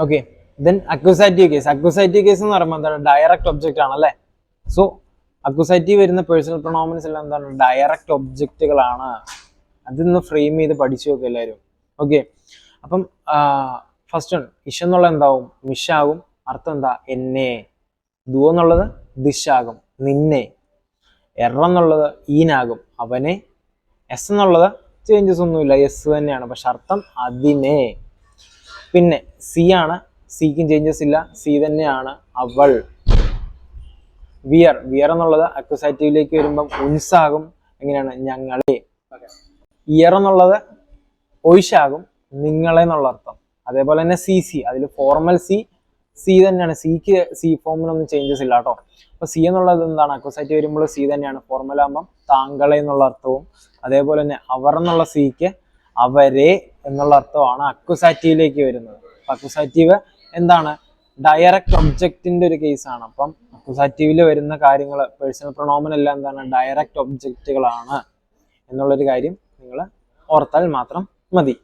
Okay, then accusative case. Accusative case എന്ന് പറയുമ്പോൾ എന്താണ്? ഡയറക്റ്റ് ഒബ്ജക്റ്റ് ആണല്ലേ. സോ അക്യൂസാറ്റീവ് വരുന്ന പേഴ്സണൽ പ്രൊണോമിനൻസ് എല്ലാം എന്താണ്? ഡയറക്റ്റ് ഒബ്ജക്റ്റുകളാണ്. അതൊന്ന് ഫ്രെയിം ചെയ്ത് പഠിച്ചു നോക്കുക എല്ലാവരും. ഓക്കെ, അപ്പം ഫസ്റ്റ് വൺ ഇഷ് എന്നുള്ള എന്താവും? മിഷാകും. അർത്ഥം എന്താ? എന്നെ. ദു എന്നുള്ളത് ദിശാകും, നിന്നെ. എറ എന്നുള്ളത് ഈനാകും, അവനെ. എസ് എന്നുള്ളത് ചേഞ്ചസ് ഒന്നുമില്ല, എസ് തന്നെയാണ്, പക്ഷെ അർത്ഥം അതിനെ. പിന്നെ സി ആണ്, സിക്കും ചേഞ്ചസ് ഇല്ല, സി തന്നെയാണ്, അവൾ. വിയർ, വിയർ എന്നുള്ളത് അക്യൂസാറ്റീവിലേക്ക് വരുമ്പം ഉൻസാകും, എങ്ങനെയാണ്? ഞങ്ങളെ. ഇയർ എന്നുള്ളത് ഒയ്ഷാകും, നിങ്ങളെ എന്നുള്ള അർത്ഥം. അതേപോലെ തന്നെ സി സി, അതിൽ ഫോർമൽ സി സി തന്നെയാണ്, സിക്ക് സി ഫോമിലൊന്നും ചേഞ്ചസ് ഇല്ല കേട്ടോ. അപ്പൊ സി എന്നുള്ളത് എന്താണ്? അക്യൂസാറ്റീവ് വരുമ്പോൾ സി തന്നെയാണ്, ഫോർമൽ ആകുമ്പം താങ്കളെ എന്നുള്ള അർത്ഥവും. അതേപോലെ തന്നെ അവർ എന്നുള്ള സിക്ക് അവരെ എന്നുള്ള അർത്ഥമാണ് അക്യൂസാറ്റീവിലേക്ക് വരുന്നത്. അപ്പൊ അക്യൂസാറ്റീവ് എന്താണ്? ഡയറക്റ്റ് ഒബ്ജക്റ്റിന്റെ ഒരു കേസാണ്. അപ്പം അക്യൂസാറ്റീവിൽ വരുന്ന കാര്യങ്ങൾ, പേഴ്സണൽ പ്രൊണോമൻ എല്ലാം എന്താണ്? ഡയറക്റ്റ് ഒബ്ജക്റ്റുകളാണ് എന്നുള്ളൊരു കാര്യം നിങ്ങൾ ഓർത്താൽ മാത്രം മതി.